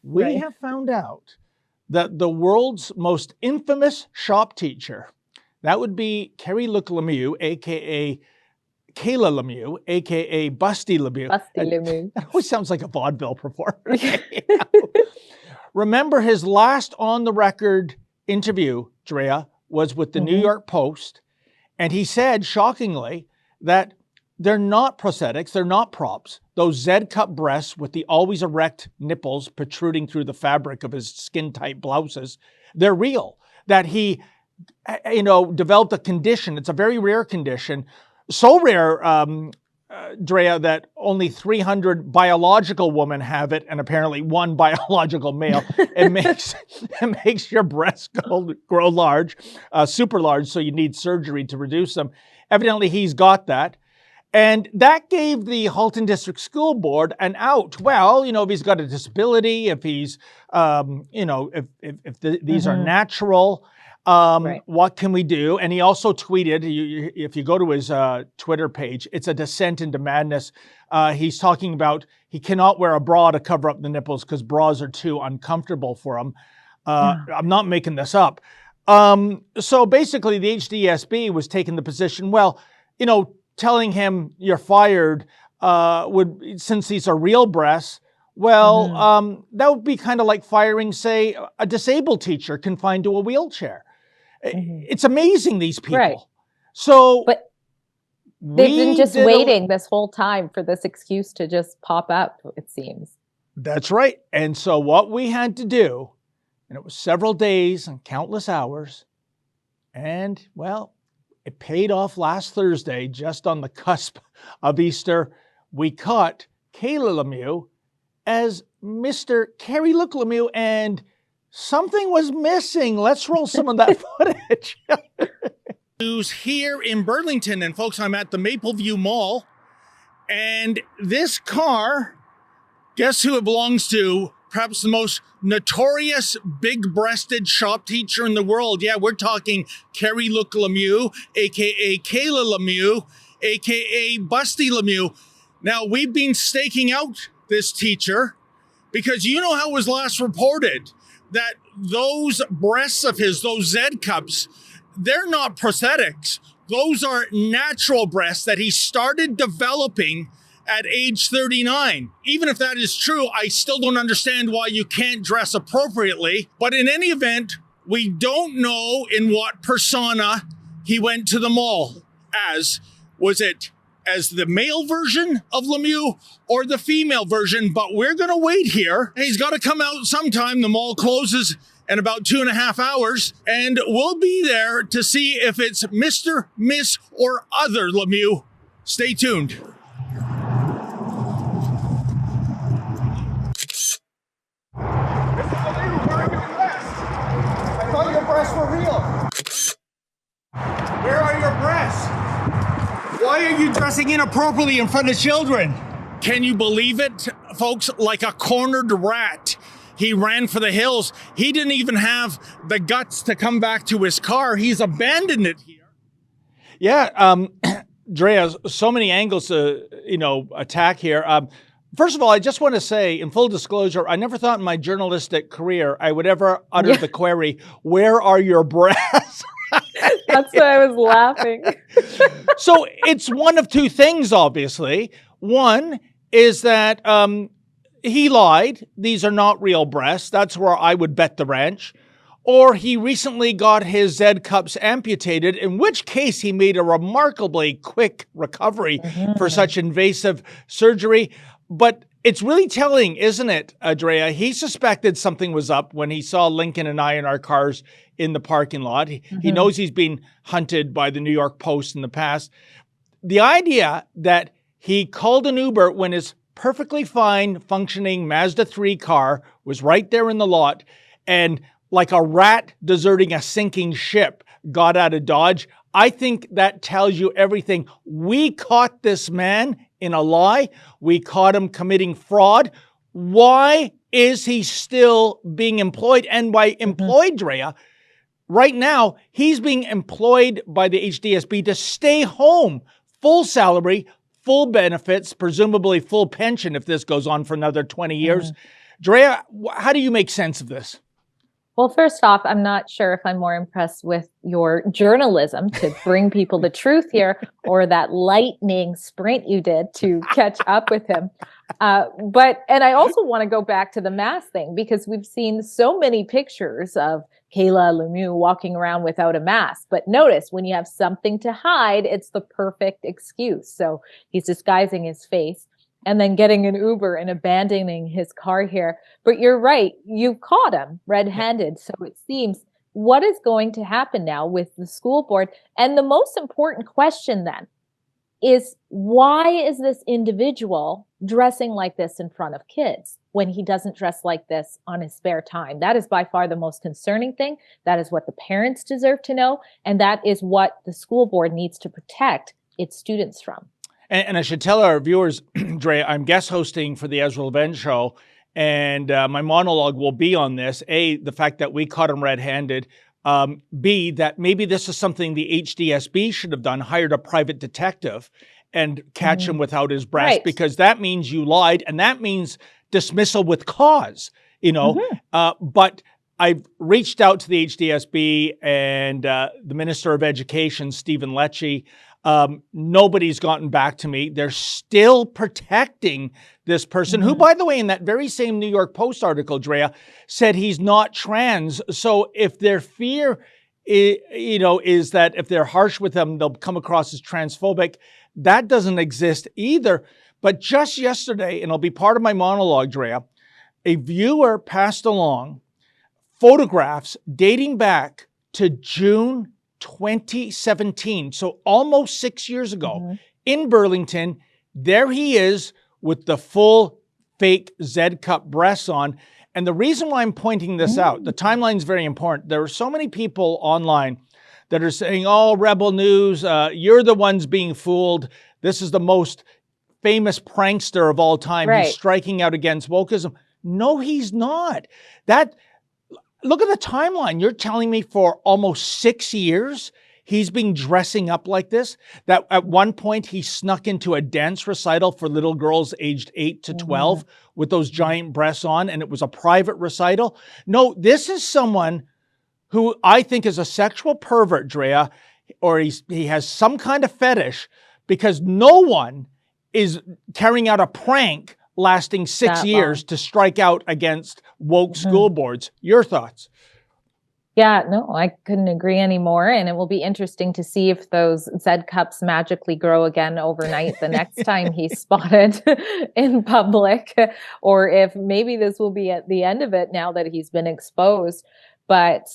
we have found out that the world's most infamous shop teacher, that would be Carrie Lemieux, a.k.a. Kayla Lemieux, a.k.a. Busty Lemieux. Busty Lemieux. That always sounds like a vaudeville performer. Remember, his last on-the-record interview, Drea, was with the New York Post, and he said, shockingly, that they're not prosthetics, they're not props. Those Z-cup breasts with the always erect nipples protruding through the fabric of his skin-tight blouses, they're real. That he, developed a condition. It's a very rare condition. So rare, Drea, that only 300 biological women have it, and apparently one biological male. It makes your breasts grow large, super large, so you need surgery to reduce them. Evidently, he's got that. And that gave the Halton District School Board an out. Well, if he's got a disability, if he's, these are natural, what can we do? And he also tweeted, if you go to his Twitter page, it's a descent into madness. He's talking about he cannot wear a bra to cover up the nipples because bras are too uncomfortable for him. I'm not making this up. So basically, the HDSB was taking the position, telling him you're fired since these are real breasts. Well, that would be kind of like firing, say, a disabled teacher confined to a wheelchair. It's amazing, these people. Right. So, but they've been just waiting this whole time for this excuse to just pop up, it seems. That's right. And so what we had to do, and it was several days and countless hours, and it paid off last Thursday, just on the cusp of Easter. We caught Kayla Lemieux as Mr. Carrie Lemieux, and something was missing. Let's roll some of that footage. News here in Burlington, and folks, I'm at the Mapleview Mall, and this car, guess who it belongs to? Perhaps the most notorious big-breasted shop teacher in the world. Yeah, we're talking Carrie Lemieux, a.k.a. Kayla Lemieux, a.k.a. Busty Lemieux. Now, we've been staking out this teacher because you know how it was last reported that those breasts of his, those Z-cups, they're not prosthetics. Those are natural breasts that he started developing at age 39. Even if that is true, I still don't understand why you can't dress appropriately. But in any event, we don't know in what persona he went to the mall as. Was it as the male version of Lemieux or the female version? But we're going to wait here. He's got to come out sometime. The mall closes in about 2.5 hours, and we'll be there to see if it's Mr., Miss, or other Lemieux. Stay tuned. I thought your breasts were real. Where are your breasts? Why are you dressing inappropriately in front of children? Can you believe it, folks? Like a cornered rat, he ran for the hills. He didn't even have the guts to come back to his car. He's abandoned it here. Yeah, Drea, so many angles to, attack here. First of all, I just want to say, in full disclosure, I never thought in my journalistic career I would ever utter the query, where are your breasts? That's why I was laughing. So it's one of two things, obviously. One is that he lied. These are not real breasts. That's where I would bet the ranch. Or he recently got his Z-cups amputated, in which case he made a remarkably quick recovery for such invasive surgery. But it's really telling, isn't it, Drea? He suspected something was up when he saw Lincoln and I in our cars in the parking lot. He knows he's been hunted by the New York Post in the past. The idea that he called an Uber when his perfectly fine functioning Mazda 3 car was right there in the lot, and like a rat deserting a sinking ship, got out of Dodge. I think that tells you everything. We caught this man in a lie. We caught him committing fraud. Why is he still being employed? And by employed, Drea, right now, he's being employed by the HDSB to stay home, full salary, full benefits, presumably full pension if this goes on for another 20 years. Drea, how do you make sense of this? Well, first off, I'm not sure if I'm more impressed with your journalism to bring people the truth here or that lightning sprint you did to catch up with him. And I also want to go back to the mask thing, because we've seen so many pictures of Kayla Lemieux walking around without a mask. But notice, when you have something to hide, it's the perfect excuse. So he's disguising his face and then getting an Uber and abandoning his car here. But you're right, you caught him red-handed. So it seems, what is going to happen now with the school board? And the most important question then is, why is this individual dressing like this in front of kids when he doesn't dress like this on his spare time? That is by far the most concerning thing. That is what the parents deserve to know. And that is what the school board needs to protect its students from. And I should tell our viewers, Dre, I'm guest hosting for the Ezra Levin Show, and my monologue will be on this. A, the fact that we caught him red-handed. B, that maybe this is something the HDSB should have done, hired a private detective and catch him without his breast, because that means you lied, and that means dismissal with cause, you know. But I've reached out to the HDSB and the Minister of Education, Stephen Lecce. Nobody's gotten back to me. They're still protecting this person who, by the way, in that very same New York Post article, Drea, said he's not trans. So if their fear, is that if they're harsh with them, they'll come across as transphobic, that doesn't exist either. But just yesterday, and it'll be part of my monologue, Drea, a viewer passed along photographs dating back to June 2017, so almost 6 years ago, in Burlington. There he is with the full fake Z-cup breasts on. And the reason why I'm pointing this out, the timeline is very important. There are so many people online that are saying, oh, Rebel News, you're the ones being fooled. This is the most famous prankster of all time. He's striking out against wokeism. No, he's not. Look at the timeline. You're telling me for almost 6 years, he's been dressing up like this? That at one point he snuck into a dance recital for little girls aged 8 to 12 with those giant breasts on, and it was a private recital. No, this is someone who I think is a sexual pervert, Drea, or he has some kind of fetish, because no one is carrying out a prank lasting 6 years to strike out against woke school boards. Your thoughts? Yeah, no, I couldn't agree anymore. And it will be interesting to see if those Z-cups magically grow again overnight the next time he's spotted in public, or if maybe this will be at the end of it now that he's been exposed. But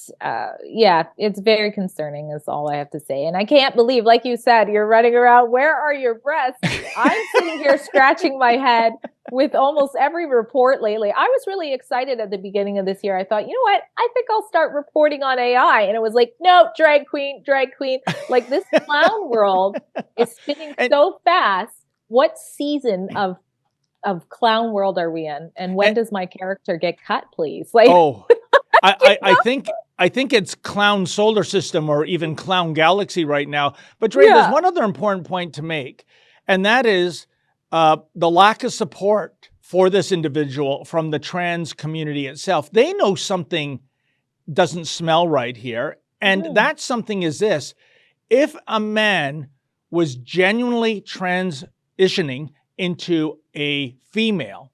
yeah, it's very concerning is all I have to say. And I can't believe, like you said, you're running around, where are your breasts? I'm sitting here scratching my head with almost every report lately. I was really excited at the beginning of this year. I thought, you know what? I think I'll start reporting on AI. And it was like, no, drag queen. Like, this clown world is spinning so fast. What season of clown world are we in? And when does my character get cut, please? Like, I think it's Clown Solar System or even Clown Galaxy right now. But Dre, there's one other important point to make, and that is the lack of support for this individual from the trans community itself. They know something doesn't smell right here, and that something is this. If a man was genuinely transitioning into a female,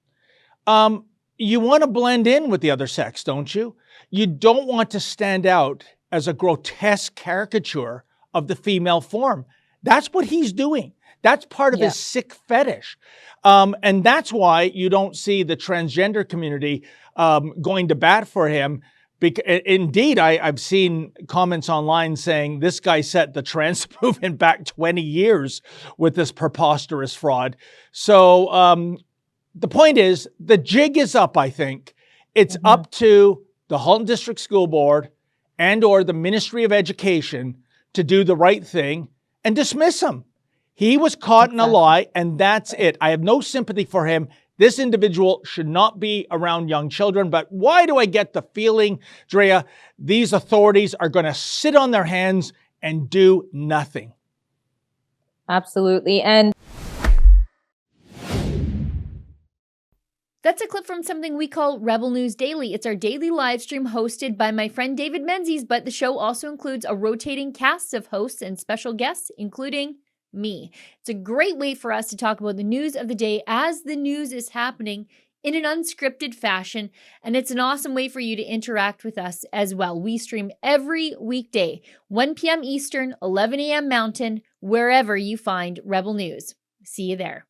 you want to blend in with the other sex, don't you? You don't want to stand out as a grotesque caricature of the female form. That's what he's doing. That's part of his sick fetish. And that's why you don't see the transgender community going to bat for him. Indeed, I've seen comments online saying this guy set the trans movement back 20 years with this preposterous fraud. So the point is, the jig is up, I think. It's up to the Halton District School Board and or the Ministry of Education to do the right thing and dismiss him. He was caught in a lie, and that's it. I have no sympathy for him. This individual should not be around young children. But why do I get the feeling, Drea, these authorities are going to sit on their hands and do nothing? Absolutely. And That's a clip from something we call Rebel News Daily. It's our daily live stream hosted by my friend David Menzies, but the show also includes a rotating cast of hosts and special guests, including me. It's a great way for us to talk about the news of the day as the news is happening in an unscripted fashion, and it's an awesome way for you to interact with us as well. We stream every weekday, 1 p.m. Eastern, 11 a.m. Mountain, wherever you find Rebel News. See you there.